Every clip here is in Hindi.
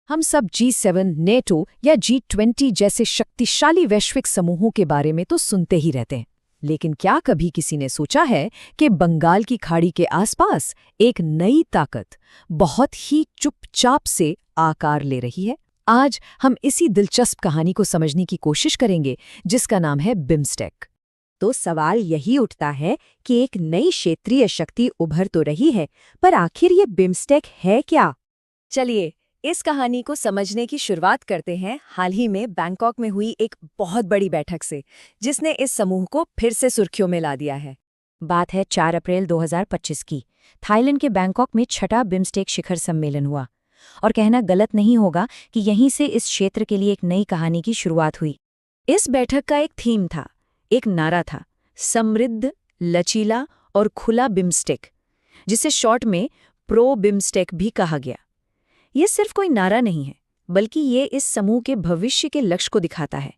हम सब G7, नेटो या G20 जैसे शक्तिशाली वैश्विक समूहों के बारे में तो सुनते ही रहते हैं, लेकिन क्या कभी किसी ने सोचा है कि बंगाल की खाड़ी के आसपास एक नई ताकत बहुत ही चुपचाप से आकार ले रही है? आज हम इसी दिलचस्प कहानी को समझने की कोशिश करेंगे, जिसका नाम है बिम्स्टेक। तो सवाल यही उठता है कि एक नई क्षेत्रीय शक्ति उभर तो रही है, पर आखिर ये बिम्स्टेक है क्या? चलिए इस कहानी को समझने की शुरुआत करते हैं हाल ही में बैंकॉक में हुई एक बहुत बड़ी बैठक से, जिसने इस समूह को फिर से सुर्खियों में ला दिया है। बात है 4 अप्रैल 2025 की। थाईलैंड के बैंकॉक में छठा बिम्स्टेक शिखर सम्मेलन हुआ, और कहना गलत नहीं होगा कि यहीं से इस क्षेत्र के लिए एक नई कहानी की शुरुआत हुई। इस बैठक का एक थीम था, एक नारा था, समृद्ध, लचीला और खुला बिम्स्टेक, जिसे शॉर्ट में प्रो बिम्स्टेक भी कहा गया। ये सिर्फ कोई नारा नहीं है, बल्कि ये इस समूह के भविष्य के लक्ष्य को दिखाता है।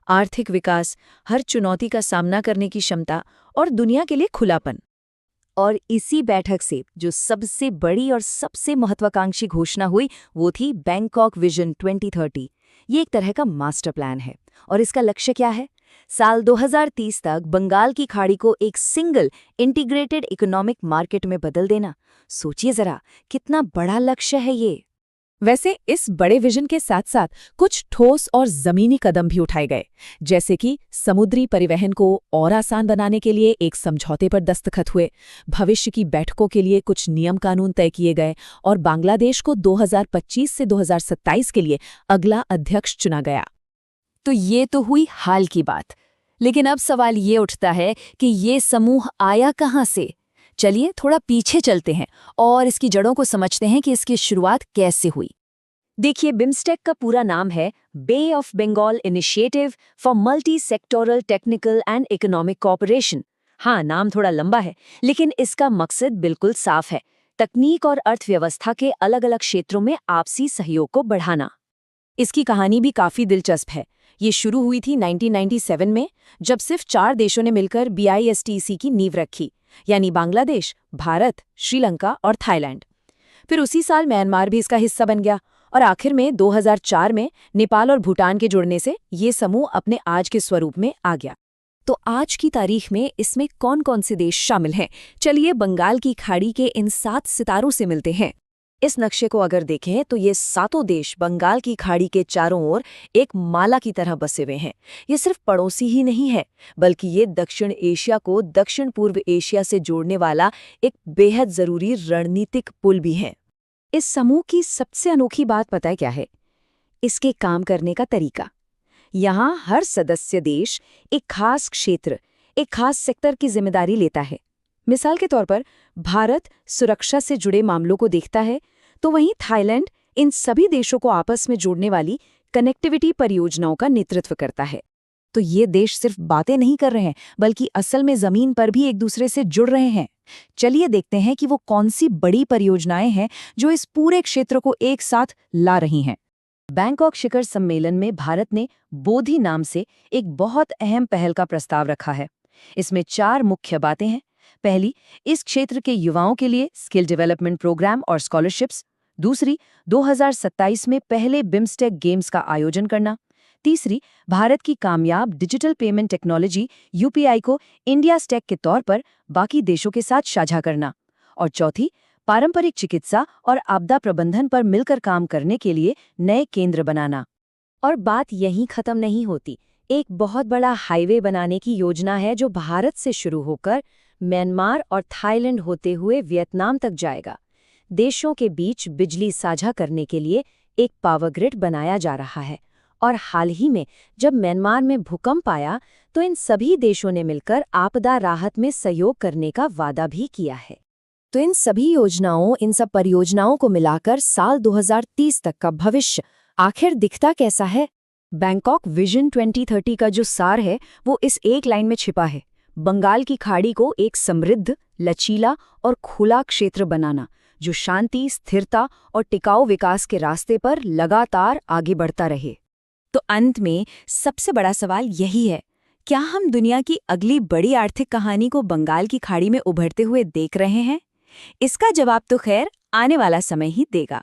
आर्थिक विकास, हर चुनौती का सामना करने की क्षमता और दुनिया के लिए खुलापन। और इसी बैठक से जो सबसे बड़ी और सबसे महत्वाकांक्षी घोषणा हुई वो थी बैंकॉक विजन 2030। ये एक तरह का मास्टर प्लान है, और इसका लक्ष्य क्या है? साल 2030 तक बंगाल की खाड़ी को एक सिंगल इंटीग्रेटेड इकोनॉमिक मार्केट में बदल देना। सोचिए जरा, कितना बड़ा लक्ष्य है ये। वैसे इस बड़े विजन के साथ साथ कुछ ठोस और जमीनी कदम भी उठाए गए, जैसे कि समुद्री परिवहन को और आसान बनाने के लिए एक समझौते पर दस्तखत हुए, भविष्य की बैठकों के लिए कुछ नियम कानून तय किए गए, और बांग्लादेश को 2025 से 2027 के लिए अगला अध्यक्ष चुना गया। तो ये तो हुई हाल की बात, लेकिन अब सवाल ये उठता है कि ये समूह आया कहाँ से? चलिए थोड़ा पीछे चलते हैं और इसकी जड़ों को समझते हैं कि इसकी शुरुआत कैसे हुई। देखिए, बिम्स्टेक का पूरा नाम है Bay of Bengal initiative for multi sectoral technical and economic cooperation. हाँ, नाम थोड़ा लंबा है, लेकिन इसका मकसद बिल्कुल साफ है, तकनीक और अर्थव्यवस्था के अलग अलग क्षेत्रों में आपसी सहयोग को बढ़ाना। इसकी कहानी भी काफी दिलचस्प है। ये शुरू हुई थी 1997 में, जब सिर्फ 4 देशों ने मिलकर BISTC की नींव रखी, यानी बांग्लादेश, भारत, श्रीलंका और थाईलैंड। फिर उसी साल म्यांमार भी इसका हिस्सा बन गया, और आखिर में 2004 में नेपाल और भूटान के जुड़ने से ये समूह अपने आज के स्वरूप में आ गया। तो आज की तारीख में इसमें कौन कौन से देश शामिल हैं? चलिए बंगाल की खाड़ी के इन 7 सितारों से मिलते हैं। इस नक्शे को अगर देखें तो ये 7 देश बंगाल की खाड़ी के चारों ओर एक माला की तरह बसे हुए हैं। ये सिर्फ पड़ोसी ही नहीं है, बल्कि ये दक्षिण एशिया को दक्षिण पूर्व एशिया से जोड़ने वाला एक बेहद जरूरी रणनीतिक पुल भी है। इस समूह की सबसे अनोखी बात पता है क्या है? इसके काम करने का तरीका। यहाँ हर सदस्य देश एक खास क्षेत्र, एक खास सेक्टर की जिम्मेदारी लेता है। मिसाल के तौर पर भारत सुरक्षा से जुड़े मामलों को देखता है, तो वहीं थाईलैंड इन सभी देशों को आपस में जोड़ने वाली कनेक्टिविटी परियोजनाओं का नेतृत्व करता है। तो ये देश सिर्फ बातें नहीं कर रहे हैं, बल्कि असल में जमीन पर भी एक दूसरे से जुड़ रहे हैं। चलिए देखते हैं कि वो कौन सी बड़ी परियोजनाएं हैं जो इस पूरे क्षेत्र को एक साथ ला रही हैं। बैंकॉक शिखर सम्मेलन में भारत ने बोधि नाम से एक बहुत अहम पहल का प्रस्ताव रखा है। इसमें 4 मुख्य बातें हैं। पहली, इस क्षेत्र के युवाओं के लिए स्किल डेवलपमेंट प्रोग्राम और स्कॉलरशिप्स। दूसरी, 2027 में पहले बिम्स्टेक गेम्स का आयोजन करना। तीसरी, भारत की कामयाब डिजिटल पेमेंट टेक्नोलॉजी UPI को इंडिया स्टैक के तौर पर बाकी देशों के साथ साझा करना। और चौथी, पारंपरिक चिकित्सा और आपदा प्रबंधन पर मिलकर काम करने के लिए नए केंद्र बनाना। और बात यहीं खत्म नहीं होती। एक बहुत बड़ा हाईवे बनाने की योजना है जो भारत से शुरू होकर म्यांमार और थाईलैंड होते हुए वियतनाम तक जाएगा। देशों के बीच बिजली साझा करने के लिए एक पावर ग्रिड बनाया जा रहा है। और हाल ही में जब म्यांमार में भूकंप आया, तो इन सभी देशों ने मिलकर आपदा राहत में सहयोग करने का वादा भी किया है। तो इन सभी योजनाओं, इन सब परियोजनाओं को मिलाकर साल 2030 तक का भविष्य आखिर दिखता कैसा है? बैंकॉक विजन 2030 का जो सार है वो इस एक लाइन में छिपा है, बंगाल की खाड़ी को एक समृद्ध, लचीला और खुला क्षेत्र बनाना, जो शांति, स्थिरता और टिकाऊ विकास के रास्ते पर लगातार आगे बढ़ता रहे। तो अंत में सबसे बड़ा सवाल यही है, क्या हम दुनिया की अगली बड़ी आर्थिक कहानी को बंगाल की खाड़ी में उभरते हुए देख रहे हैं? इसका जवाब तो खैर आने वाला समय ही देगा।